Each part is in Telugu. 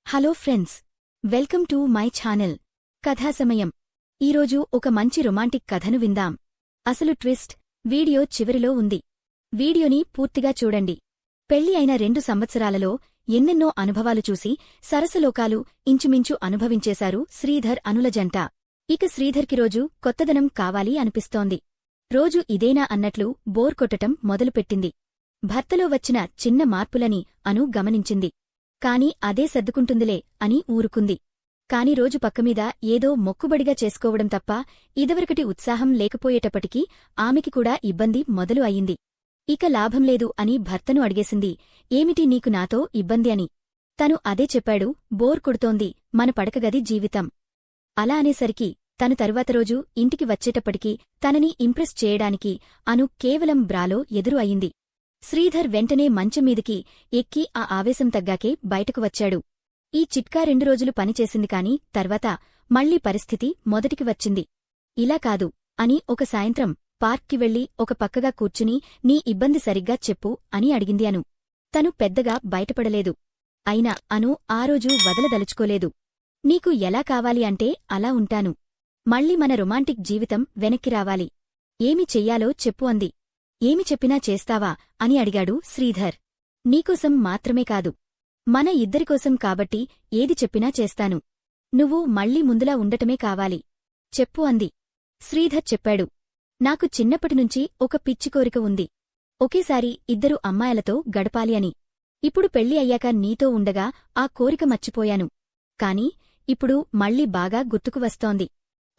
Hello friends, welcome to my channel కథా సమయం. ఈరోజు ఒక మంచి రొమాంటిక్ కథను విందాం. అసలు ట్విస్ట్ వీడియో చివరిలో ఉంది. వీడియోని పూర్తిగా చూడండి. పెళ్లి అయిన 2 సంవత్సరాలలో ఎన్నెన్నో అనుభవాలు చూసి సరసలోకాలు ఇంచుమించు అనుభవించేశారు శ్రీధర్ అనుల జంట. ఇక శ్రీధర్కి రోజు కొత్తదనం కావాలి అనిపిస్తోంది. రోజు ఇదేనా అన్నట్లు బోర్ కొట్టటం మొదలుపెట్టింది. భర్తలో వచ్చిన చిన్న మార్పులని అను గమనించింది. కాని అదే సర్దుకుంటుందిలే అని ఊరుకుంది. కాని రోజు పక్కమీద ఏదో మొక్కుబడిగా చేసుకోవడం తప్ప ఇదివరకటి ఉత్సాహం లేకపోయేటప్పటికీ ఆమెకి కూడా ఇబ్బంది మొదలు అయింది. ఇక లాభంలేదు అని భర్తను అడిగేసింది, ఏమిటి నీకు నాతో ఇబ్బంది అని. తను అదే చెప్పాడు, బోర్ కొడుతోంది, మన పడకగది జీవితం. అలా అనేసరికి తను తరువాత రోజు ఇంటికి వచ్చేటప్పటికీ తనని ఇంప్రెస్ చేయడానికి అను కేవలం బ్రాలో ఎదురు అయింది. శ్రీధర్ వెంటనే మంచంమీదికి ఎక్కి ఆ ఆవేశం తగ్గాకే బయటకు వచ్చాడు. ఈ చిట్కా 2 రోజులు పనిచేసింది కాని తర్వాత మళ్లీ పరిస్థితి మొదటికి వచ్చింది. ఇలా కాదు అని ఒక సాయంత్రం పార్క్కి వెళ్లి ఒక పక్కగా కూర్చుని నీ ఇబ్బంది సరిగ్గా చెప్పు అని అడిగింది అను. తను పెద్దగా బయటపడలేదు. అయినా అను ఆ రోజు వదలదలుచుకోలేదు. నీకు ఎలా కావాలి అంటే అలా ఉంటాను. మళ్ళీ మన రొమాంటిక్ జీవితం వెనక్కి రావాలి. ఏమి చెయ్యాలో చెప్పు అంది. ఏమి చెప్పినా చేస్తావా అని అడిగాడు శ్రీధర్. నీకోసం మాత్రమే కాదు, మన ఇద్దరికోసం కాబట్టి ఏది చెప్పినా చేస్తాను. నువ్వు మళ్లీ ముందులా ఉండటమే కావాలి. చెప్పు అంది. శ్రీధర్ చెప్పాడు, నాకు చిన్నప్పటినుంచి ఒక పిచ్చి కోరిక ఉంది. ఒకేసారి 2 అమ్మాయిలతో గడపాలి అని. ఇప్పుడు పెళ్లి అయ్యాక నీతో ఉండగా ఆ కోరిక మర్చిపోయాను. కాని ఇప్పుడు మళ్లీ బాగా గుర్తుకు వస్తోంది.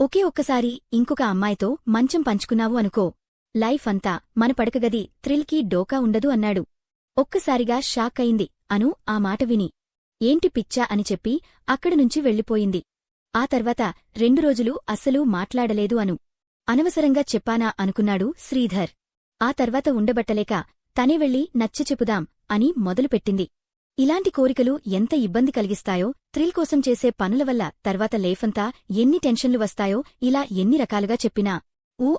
ఒకే ఒక్కసారి ఇంకొక అమ్మాయితో మంచం పంచుకున్నావు అనుకో, లైఫ్ అంతా మన పడకగది థ్రిల్కి డోకా ఉండదు అన్నాడు. ఒక్కసారిగా షాక్ అయింది అను ఆ మాట విని. ఏంటి పిచ్చా అని చెప్పి అక్కడినుంచి వెళ్ళిపోయింది. ఆ తర్వాత 2 రోజులు అస్సలు మాట్లాడలేదు అను. అనవసరంగా చెప్పానా అనుకున్నాడు శ్రీధర్. ఆ తర్వాత ఉండబట్టలేక తనే వెళ్ళి నచ్చచెపుదాం అని మొదలుపెట్టింది. ఇలాంటి కోరికలు ఎంత ఇబ్బంది కలిగిస్తాయో, థ్రిల్ కోసం చేసే పనుల వల్ల తర్వాత లేఫంతా ఎన్ని టెన్షన్లు వస్తాయో ఇలా ఎన్ని రకాలుగా చెప్పినా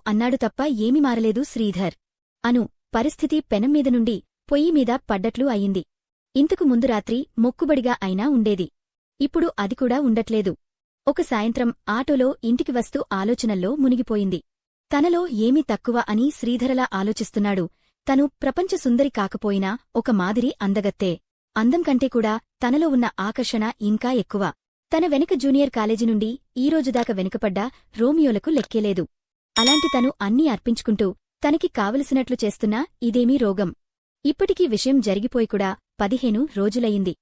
అన్నాడు తప్ప ఏమీ మారలేదు శ్రీధర్. అను పరిస్థితి పెనంమీద నుండి పొయ్యిమీద పడ్డట్లు అయింది. ఇంతకు ముందు రాత్రి మొక్కుబడిగా అయినా ఉండేది. ఇప్పుడు అది కూడా ఉండట్లేదు. ఒక సాయంత్రం ఆటోలో ఇంటికి వస్తూ ఆలోచనల్లో మునిగిపోయింది. తనలో ఏమీ తక్కువ అని శ్రీధరలా ఆలోచిస్తున్నాడు. తను ప్రపంచ సుందరి కాకపోయినా ఒక మాదిరి అందగత్తే. అందం కంటే కూడా తనలో ఉన్న ఆకర్షణ ఇంకా ఎక్కువ. తన వెనుక జూనియర్ కాలేజీ నుండి ఈరోజుదాకా వెనుకపడ్డా రోమియోలకు లెక్కేలేదు. అలాంటి తను అన్నీ అర్పించుకుంటూ తనకి కావలసినట్లు చేస్తున్నా ఇదేమీ రోగం. ఇప్పటికీ విషయం జరిగిపోయి కూడా 15 రోజులయింది.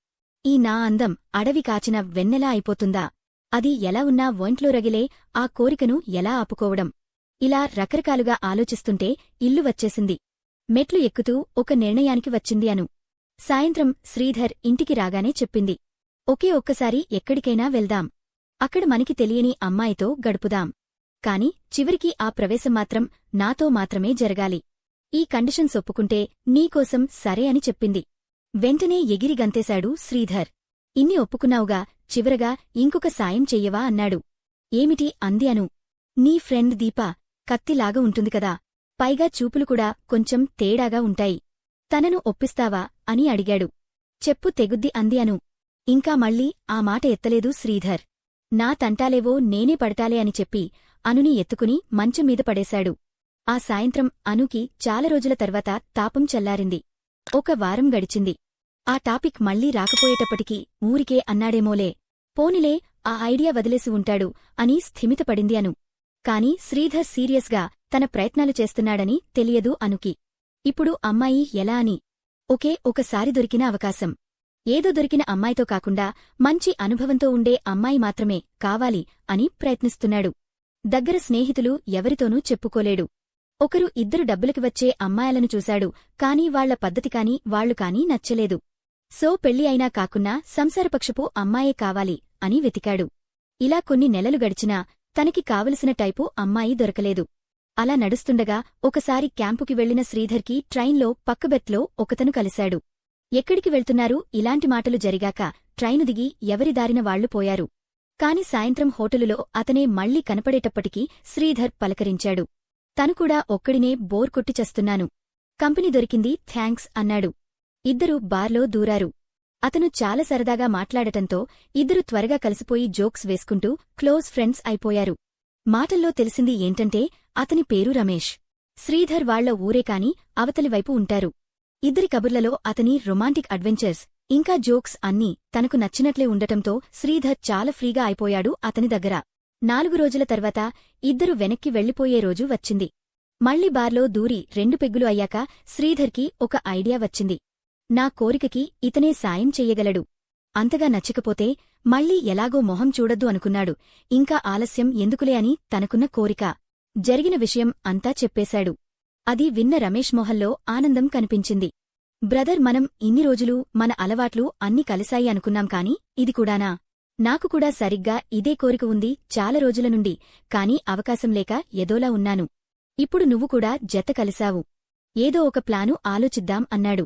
ఈ నా అందం అడవి కాచిన వెన్నెలా అయిపోతుందా? అది ఎలా ఉన్నా ఒంట్లో రగిలే ఆ కోరికను ఎలా ఆపుకోవడం? ఇలా రకరకాలుగా ఆలోచిస్తుంటే ఇల్లు వచ్చేసింది. మెట్లు ఎక్కుతూ ఒక నిర్ణయానికి వచ్చింది అను. సాయంత్రం శ్రీధర్ ఇంటికి రాగానే చెప్పింది, ఒకే ఒక్కసారి ఎక్కడికైనా వెళ్దాం. అక్కడ మనకి తెలియని అమ్మాయితో గడుపుదాం. కాని చివరికి ఆ ప్రవేశం మాత్రం నాతో మాత్రమే జరగాలి. ఈ కండిషన్స్ ఒప్పుకుంటే నీకోసం సరే అని చెప్పింది. వెంటనే ఎగిరి గంతేశాడు శ్రీధర్. ఇన్ని ఒప్పుకున్నావుగా, చివరగా ఇంకొక సాయం చెయ్యవా అన్నాడు. ఏమిటి అంది అను. నీ ఫ్రెండ్ దీప కత్తిలాగా ఉంటుంది కదా, పైగా చూపులు కూడా కొంచెం తేడాగా ఉంటాయి. తనను ఒప్పిస్తావా అని అడిగాడు. చెప్పు తెగుద్ది అంది అను. ఇంకా మళ్ళీ ఆ మాట ఎత్తలేదు శ్రీధర్. నా తంటాలేవో నేనే పడతాలే అని చెప్పి అనుని ఎత్తుకుని మంచంమీద పడేశాడు. ఆ సాయంత్రం అనుకి చాలా రోజుల తర్వాత తాపం చల్లారింది. 1 వారం గడిచింది. ఆ టాపిక్ మళ్లీ రాకపోయేటప్పటికీ ఊరికే అన్నాడేమోలే, పోనిలే ఆ ఐడియా వదిలేసి ఉంటాడు అని స్థిమితపడింది అను. కాని శ్రీధర్ సీరియస్గా తన ప్రయత్నాలు చేస్తున్నాడని తెలియదు అనుకి. ఇప్పుడు అమ్మాయి ఎలా అని. ఒకసారి దొరికిన అవకాశం. ఏదో దొరికిన అమ్మాయితో కాకుండా మంచి అనుభవంతో ఉండే అమ్మాయి మాత్రమే కావాలి అని ప్రయత్నిస్తున్నాడు. దగ్గర స్నేహితులు ఎవరితోనూ చెప్పుకోలేడు. 1-2 డబ్బులకి వచ్చే అమ్మాయిలను చూశాడు, కాని వాళ్ల పద్ధతి కాని వాళ్లు కాని నచ్చలేదు. సో పెళ్లి అయినా కాకున్నా సంసారపక్షపు అమ్మాయే కావాలి అని వెతికాడు. ఇలా కొన్ని నెలలు గడిచినా తనకి కావలసిన టైపు అమ్మాయి దొరకలేదు. అలా నడుస్తుండగా ఒకసారి క్యాంపుకి వెళ్లిన శ్రీధర్కి ట్రైన్లో పక్కబెర్త్లో ఒకతను కలిశాడు. ఎక్కడికి వెళ్తున్నారు ఇలాంటి మాటలు జరిగాక ట్రైను దిగి ఎవరి దారిన వాళ్లు పోయారు. కాని సాయంత్రం హోటలులో అతనే మళ్లీ కనపడేటప్పటికీ శ్రీధర్ పలకరించాడు. తను కూడా ఒక్కడినే బోర్ కొట్టి చస్తున్నాను. కంపెనీ దొరికింది థ్యాంక్స్ అన్నాడు. 2 బార్లో దూరారు. అతను చాలా సరదాగా మాట్లాడటంతో ఇద్దరు త్వరగా కలిసిపోయి జోక్స్ వేసుకుంటూ క్లోజ్ ఫ్రెండ్స్ అయిపోయారు. మాటల్లో తెలిసింది ఏంటంటే అతని పేరు రమేష్. శ్రీధర్ వాళ్ల ఊరే కాని అవతలివైపు ఉంటారు. ఇద్దరి కబుర్లలో అతని రొమాంటిక్ అడ్వెంచర్స్ ఇంకా జోక్స్ అన్నీ తనకు నచ్చినట్లే ఉండటంతో శ్రీధర్ చాలా ఫ్రీగా అయిపోయాడు అతని దగ్గర. 4 రోజుల తర్వాత ఇద్దరు వెనక్కి వెళ్లిపోయే రోజు వచ్చింది. మళ్లీ బార్లో దూరి 2 పెగ్గులు అయ్యాక శ్రీధర్కి ఒక ఐడియా వచ్చింది. నా కోరికకి ఇతనే సాయం చెయ్యగలడు. అంతగా నచ్చకపోతే మళ్లీ ఎలాగో మొహం చూడొద్దు అనుకున్నాడు. ఇంకా ఆలస్యం ఎందుకులే అని తనకున్న కోరిక. జరిగిన విషయం అంతా చెప్పేశాడు. అది విన్న రమేష్ మొహంలో ఆనందం కనిపించింది. బ్రదర్, మనం ఇన్ని రోజులు మన అలవాట్లు అన్ని కలిశాయి అనుకున్నాం కాని ఇది కూడానా? నాకు కూడా సరిగ్గా ఇదే కోరిక ఉంది చాలా రోజుల నుండి, కాని అవకాశం లేక ఎదోలా ఉన్నాను. ఇప్పుడు నువ్వు కూడా జత కలిశావు. ఏదో ఒక ప్లాను ఆలోచిద్దాం అన్నాడు.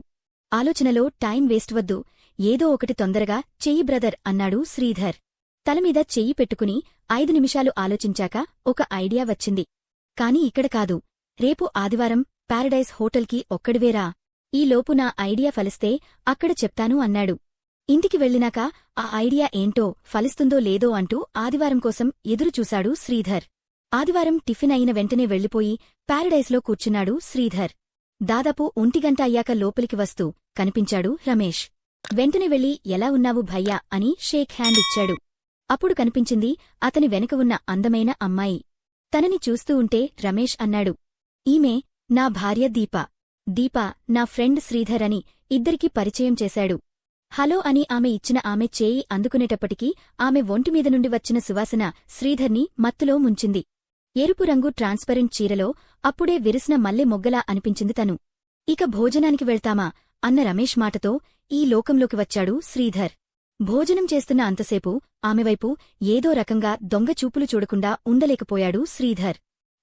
ఆలోచనలో టైం వేస్ట్ వద్దు, ఏదో ఒకటి తొందరగా చెయ్యి బ్రదర్ అన్నాడు శ్రీధర్. తలమీద చెయ్యి పెట్టుకుని 5 నిమిషాలు ఆలోచించాక ఒక ఐడియా వచ్చింది. కాని ఇక్కడ కాదు, రేపు ఆదివారం పారడైజ్ హోటల్కి ఒక్కడివేరా. ఈలోపు నా ఐడియా ఫలిస్తే అక్కడ చెప్తాను అన్నాడు. ఇంటికి వెళ్ళినాక ఆ ఐడియా ఏంటో ఫలిస్తుందో లేదో అంటూ ఆదివారం కోసం ఎదురుచూశాడు శ్రీధర్. ఆదివారం టిఫిన్ అయిన వెంటనే వెళ్లిపోయి పారడైజ్లో కూర్చున్నాడు శ్రీధర్. దాదాపు 1 గంట అయ్యాక లోపలికి వస్తూ కనిపించాడు రమేష్. వెంటనే వెళ్లి ఎలా ఉన్నావు భయ్యా అని షేక్ హ్యాండ్ ఇచ్చాడు. అప్పుడు కనిపించింది అతని వెనుక ఉన్న అందమైన అమ్మాయి. తనని చూస్తూ ఉంటే రమేష్ అన్నాడు, ఈమె నా భార్య దీప. దీప నా ఫ్రెండ్ శ్రీధర్ అని ఇద్దరికీ పరిచయం చేశాడు. హలో అని ఆమె ఇచ్చిన ఆమె చేయి అందుకునేటప్పటికీ ఆమె ఒంటిమీద నుండి వచ్చిన సువాసన శ్రీధర్ని మత్తులో ముంచింది. ఎరుపు రంగు ట్రాన్స్పరెంట్ చీరలో అప్పుడే విరిసిన మల్లె మొగ్గలా అనిపించింది తను. ఇక భోజనానికి వెళ్తామా అన్న రమేష్ మాటతో ఈ లోకంలోకి వచ్చాడు శ్రీధర్. భోజనం చేస్తున్న అంతసేపు ఆమెవైపు ఏదో రకంగా దొంగచూపులు చూడకుండా ఉండలేకపోయాడు శ్రీధర్.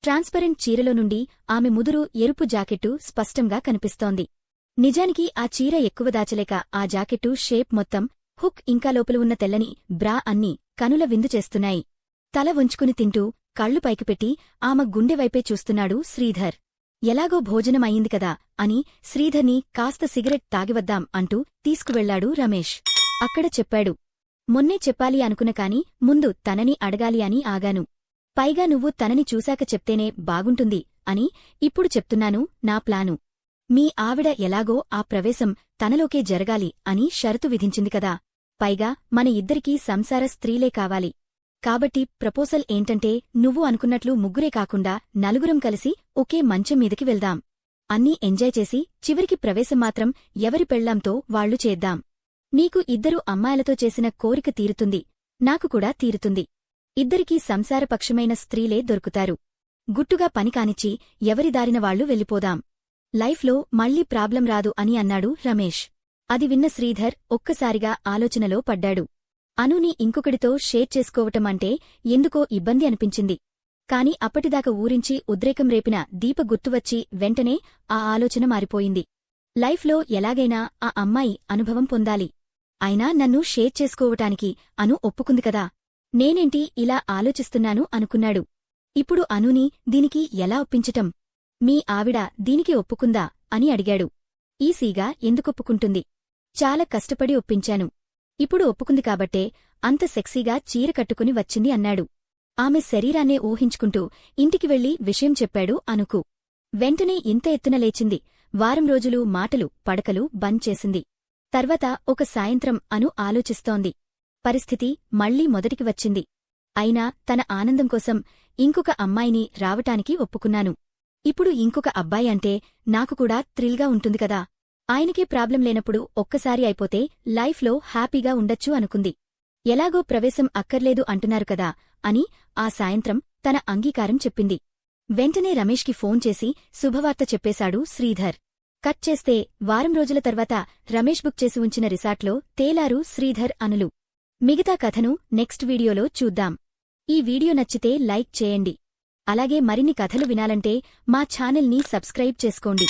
ట్రాన్స్పరెంట్ చీరలో నుండి ఆమె ముదురు ఎరుపు జాకెట్టు స్పష్టంగా కనిపిస్తోంది. నిజానికి ఆ చీర ఎక్కువ దాచలేక ఆ జాకెట్టు షేప్ మొత్తం, హుక్ ఇంకా లోపల ఉన్న తెల్లని బ్రా అన్నీ కనుల విందు చేస్తున్నాయి. తల వంచుకుని తింటూ కళ్ళు పైకిపెట్టి ఆమె గుండెవైపే చూస్తున్నాడు శ్రీధర్. ఎలాగో భోజనం అయింది కదా అని శ్రీధర్ని కాస్త సిగరెట్ తాగివద్దాం అంటూ తీసుకువెళ్లాడు రమేష్. అక్కడ చెప్పాడు, మొన్నే చెప్పాలి అనుకున్న కాని ముందు తనని అడగాలి అని ఆగాను. పైగా నువ్వు తనని చూశాక చెప్తేనే బాగుంటుంది అని ఇప్పుడు చెప్తున్నాను నా ప్లాను. మీ ఆవిడ ఎలాగో ఆ ప్రవేశం తనలోకే జరగాలి అని షరతు విధించింది కదా. పైగా మన ఇద్దరికీ సంసార స్త్రీలే కావాలి. కాబట్టి ప్రపోజల్ ఏంటంటే నువ్వు అనుకున్నట్లు ముగ్గురే కాకుండా 4 కలిసి ఒకే మంచం మీదకి వెళ్దాం. అన్నీ ఎంజాయ్ చేసి చివరికి ప్రవేశం మాత్రం ఎవరి పెళ్లాంతో వాళ్లు చేద్దాం. నీకు 2 అమ్మాయిలతో చేసిన కోరిక తీరుతుంది, నాకు కూడా తీరుతుంది. ఇద్దరికీ సంసారపక్షమైన స్త్రీలే దొరుకుతారు. గుట్టుగా పని కానిచ్చి ఎవరి దారిన వాళ్లు వెళ్ళిపోదాం. లైఫ్లో మళ్లీ ప్రాబ్లం రాదు అని అన్నాడు రమేష్. అది విన్న శ్రీధర్ ఒక్కసారిగా ఆలోచనలో పడ్డాడు. అనుని ఇంకొకడితో షేర్ చేసుకోవటం అంటే ఎందుకో ఇబ్బంది అనిపించింది. కాని అప్పటిదాకా ఊరించి ఉద్రేకం రేపిన దీప గుర్తువచ్చి వెంటనే ఆ ఆలోచన మారిపోయింది. లైఫ్లో ఎలాగైనా ఆ అమ్మాయి అనుభవం పొందాలి. అయినా నన్ను షేర్ చేసుకోవటానికి అను ఒప్పుకుంది కదా, నేనేంటి ఇలా ఆలోచిస్తున్నాను అనుకున్నాడు. ఇప్పుడు అనుని దీనికి ఎలా ఒప్పించటం? మీ ఆవిడ దీనికి ఒప్పుకుందా అని అడిగాడు. ఈసీగా ఎందుకొప్పుకుంటుంది? చాలా కష్టపడి ఒప్పించాను. ఇప్పుడు ఒప్పుకుంది కాబట్టే అంత సెక్సీగా చీర కట్టుకుని వచ్చింది అన్నాడు. ఆమె శరీరాన్నే ఊహించుకుంటూ ఇంటికి వెళ్లి విషయం చెప్పాడు అనుకు. వెంటనే ఇంత ఎత్తున లేచింది. వారం రోజులు మాటలు పడకలు బంద్ చేసింది. తర్వాత ఒక సాయంత్రం అను ఆలోచిస్తోంది. పరిస్థితి మళ్లీ మొదటికి వచ్చింది. అయినా తన ఆనందం కోసం ఇంకొక అమ్మాయిని రావటానికి ఒప్పుకున్నాను. ఇప్పుడు ఇంకొక అబ్బాయి అంటే నాకు కూడా థ్రిల్గా ఉంటుంది కదా. ఆయనకే ప్రాబ్లం లేనప్పుడు ఒక్కసారి అయిపోతే లైఫ్లో హ్యాపీగా ఉండొచ్చు అనుకుంది. ఎలాగో ప్రవేశం అక్కర్లేదు అంటున్నారు కదా అని ఆ సాయంత్రం తన అంగీకారం చెప్పింది. వెంటనే రమేష్కి ఫోన్ చేసి శుభవార్త చెప్పేశాడు శ్రీధర్. కట్ చేస్తే వారం రోజుల తర్వాత రమేష్ బుక్ చేసి ఉంచిన రిసార్ట్లో తేలారు శ్రీధర్ అనులు. మిగతా కథను నెక్స్ట్ వీడియోలో చూద్దాం. ఈ వీడియో నచ్చితే లైక్ చేయండి. అలాగే మరిన్ని కథలు వినాలంటే మా ఛానల్ని సబ్స్క్రైబ్ చేసుకోండి.